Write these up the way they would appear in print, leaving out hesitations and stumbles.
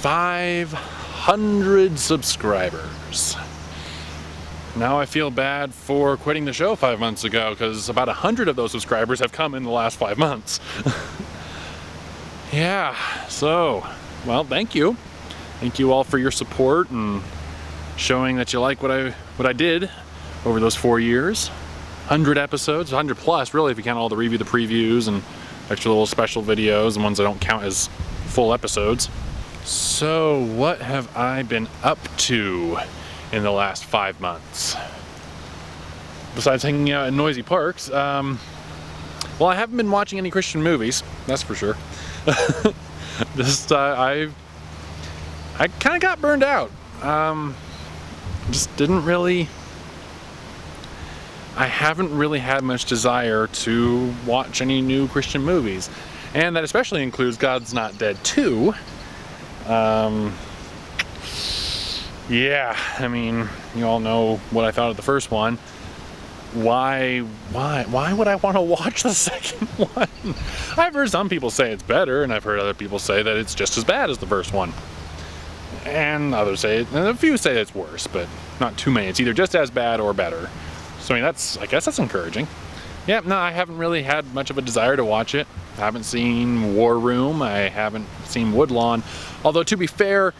500 subscribers. Now I feel bad for quitting the show 5 months ago, because about 100 of those subscribers have come in the last 5 months. Yeah, so, well, thank you. Thank you all for your support and showing that you like what I did over those 4 years. 100 episodes, 100 plus really if you count all the review, the previews, and extra little special videos and ones that don't count as full episodes. So what have I been up to in the last 5 months? Besides hanging out in noisy parks, well, I haven't been watching any Christian movies, that's for sure. Just, I kind of got burned out. Just didn't really, I haven't really had much desire to watch any new Christian movies. And that especially includes God's Not Dead 2. Yeah, I mean, you all know what I thought of the first one. Why would I want to watch the second one? I've heard some people say it's better, and I've heard other people say that it's just as bad as the first one. And others say, and a few say it's worse, but not too many. It's either just as bad or better. So I mean, I guess that's encouraging. Yeah, no, I haven't really had much of a desire to watch it. I haven't seen War Room. I haven't seen Woodlawn. Although, to be fair,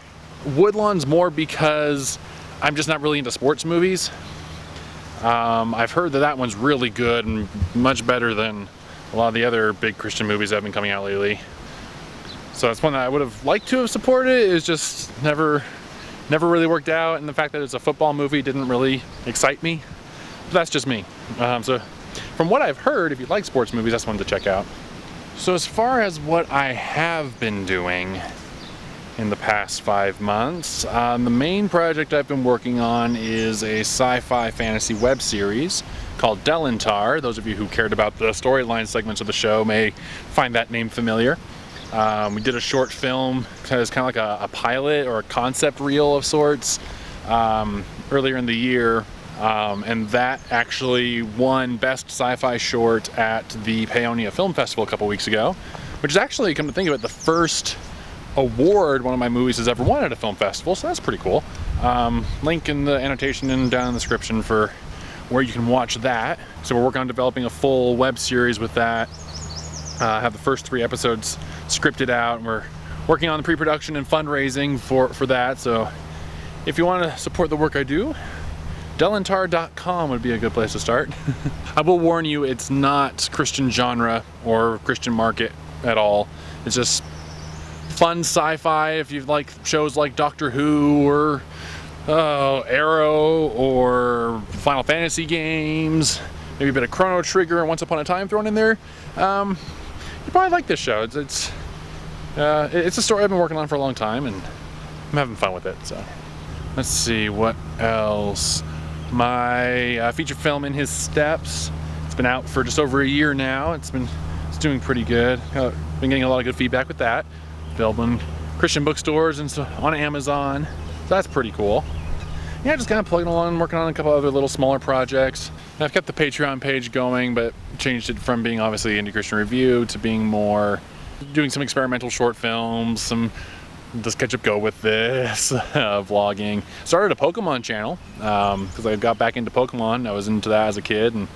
Woodlawn's more because I'm just not really into sports movies. I've heard that one's really good and much better than a lot of the other big Christian movies that have been coming out lately. So that's one that I would have liked to have supported. It's just never really worked out, and the fact that it's a football movie didn't really excite me. But that's just me. So from what I've heard, if you like sports movies, that's one to check out. So as far as what I have been doing in the past 5 months, the main project I've been working on is a sci-fi fantasy web series called Delantar. Those of you who cared about the storyline segments of the show may find that name familiar. We did a short film, it was kind of like a pilot or a concept reel of sorts earlier in the year, and that actually won Best Sci-Fi Short at the Paonia Film Festival a couple weeks ago, which is actually, come to think of it, the first award one of my movies has ever won at a film festival, so that's pretty cool. Link in the annotation and down in the description for where you can watch that. So we're working on developing a full web series with that. Have the first 3 episodes scripted out, and we're working on the pre-production and fundraising for that. So if you want to support the work I do, Delantar.com would be a good place to start. I will warn you, it's not Christian genre or Christian market at all. It's just fun sci-fi. If you like shows like Doctor Who or Arrow or Final Fantasy games, maybe a bit of Chrono Trigger and Once Upon a Time thrown in there, you probably like this show. It's a story I've been working on for a long time, and I'm having fun with it. So let's see what else. My feature film, In His Steps, it's been out for just over a year now. It's doing pretty good. Been getting a lot of good feedback with that. Available in Christian bookstores and so on Amazon. So that's pretty cool. Yeah, just kind of plugging along, working on a couple other little smaller projects. And I've kept the Patreon page going, but changed it from being obviously Indy Christian Review to being more doing some experimental short films, some Does Ketchup Go With This, vlogging. Started a Pokemon channel because I got back into Pokemon. I was into that as a kid and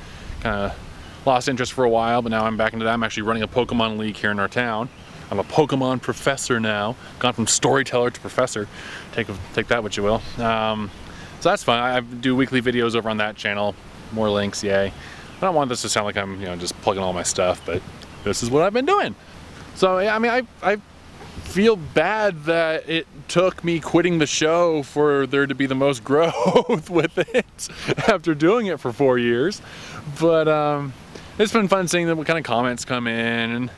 kind of lost interest for a while, but now I'm back into that. I'm actually running a Pokemon league here in our town. I'm a Pokemon professor now. Gone from storyteller to professor. Take that what you will. So that's fun. I do weekly videos over on that channel. More links, yay. I don't want this to sound like I'm just plugging all my stuff, but this is what I've been doing. So yeah, I mean, I feel bad that it took me quitting the show for there to be the most growth with it after doing it for 4 years. But it's been fun seeing what kind of comments come in, and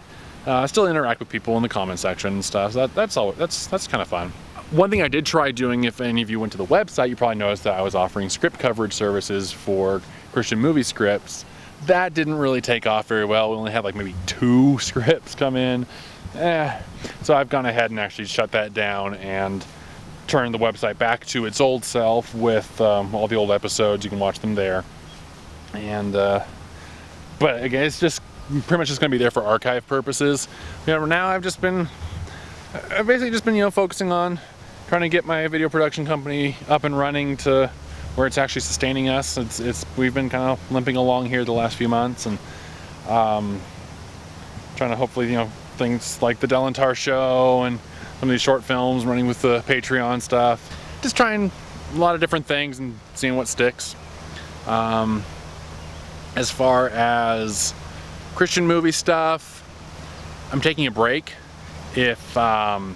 I still interact with people in the comment section and stuff. So that's kind of fun. One thing I did try doing, if any of you went to the website, you probably noticed that I was offering script coverage services for Christian movie scripts. That didn't really take off very well. We only had like maybe 2 scripts come in. So I've gone ahead and actually shut that down and turned the website back to its old self with all the old episodes. You can watch them there. And but again, it's just pretty much just going to be there for archive purposes. Now I've I've basically just been, focusing on trying to get my video production company up and running to where it's actually sustaining us. We've been kind of limping along here the last few months, and trying to hopefully, things like the Delantar show and some of these short films, running with the Patreon stuff. Just trying a lot of different things and seeing what sticks. As far as Christian movie stuff, I'm taking a break. If someone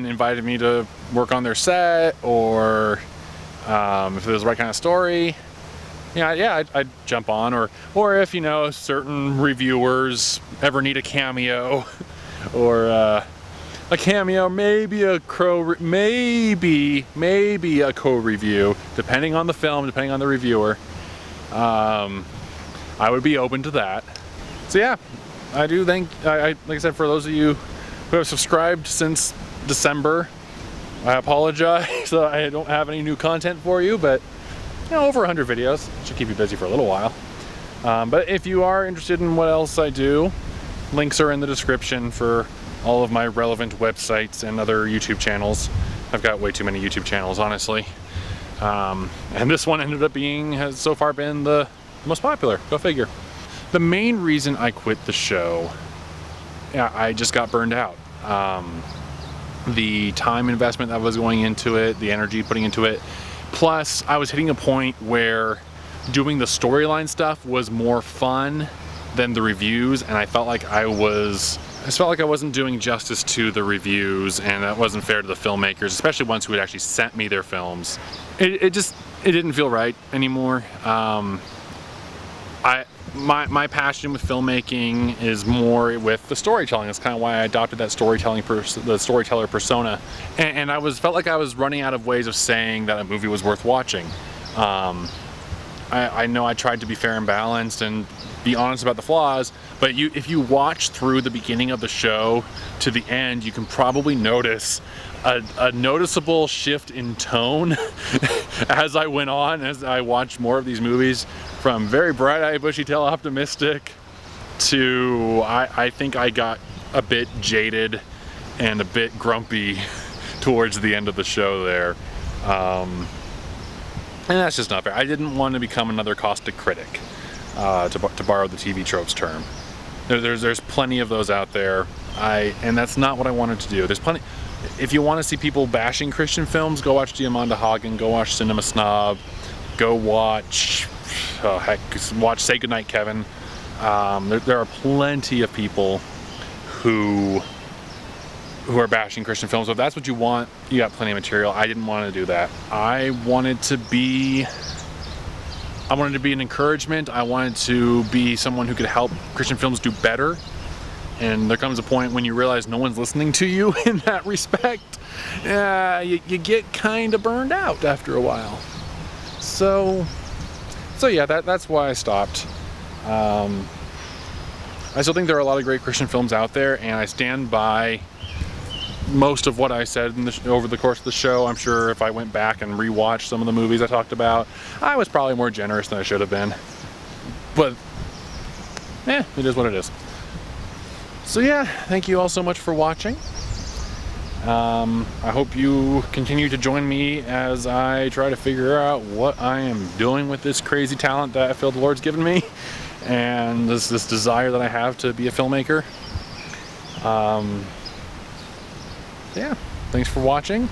invited me to work on their set, or if it was the right kind of story, I'd jump on. Or if certain reviewers ever need a cameo, or a cameo, maybe a co-review, depending on the film, depending on the reviewer. I would be open to that. So yeah, I do think, like I said, for those of you who have subscribed since December, I apologize that I don't have any new content for you, but over 100 videos should keep you busy for a little while. But if you are interested in what else I do, links are in the description for all of my relevant websites and other YouTube channels. I've got way too many YouTube channels, honestly. And this one ended up has so far been the most popular. Go figure. The main reason I quit the show, I just got burned out. The time investment that was going into it, the energy putting into it, plus I was hitting a point where doing the storyline stuff was more fun than the reviews, and I felt like I wasn't doing justice to the reviews, and that wasn't fair to the filmmakers, especially ones who had actually sent me their films. It didn't feel right anymore. My passion with filmmaking is more with the storytelling. That's kind of why I adopted that the storyteller persona. And felt like I was running out of ways of saying that a movie was worth watching. I know I tried to be fair and balanced and be honest about the flaws, but if you watch through the beginning of the show to the end, you can probably notice a noticeable shift in tone as I went on, as I watched more of these movies, from very bright-eyed, bushy-tailed optimistic to I think I got a bit jaded and a bit grumpy towards the end of the show there. And that's just not fair. I didn't want to become another caustic critic, to borrow the TV tropes term. There's plenty of those out there, and that's not what I wanted to do. There's plenty. If you want to see people bashing Christian films, go watch Diamanda Hagen, go watch Cinema Snob, go watch, watch Say Goodnight Kevin. There are plenty of people who are bashing Christian films. So if that's what you want, you got plenty of material. I didn't want to do that. I wanted to be an encouragement. I wanted to be someone who could help Christian films do better. And there comes a point when you realize no one's listening to you in that respect. You get kind of burned out after a while. So yeah, that's why I stopped. I still think there are a lot of great Christian films out there, and I stand by most of what I said over the course of the show. I'm sure if I went back and rewatched some of the movies I talked about, I was probably more generous than I should have been. But, it is what it is. So yeah, thank you all so much for watching. I hope you continue to join me as I try to figure out what I am doing with this crazy talent that I feel the Lord's given me, and this desire that I have to be a filmmaker. Yeah, thanks for watching.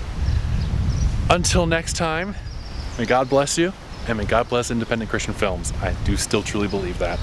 Until next time, may God bless you, and may God bless independent Christian films. I do still truly believe that.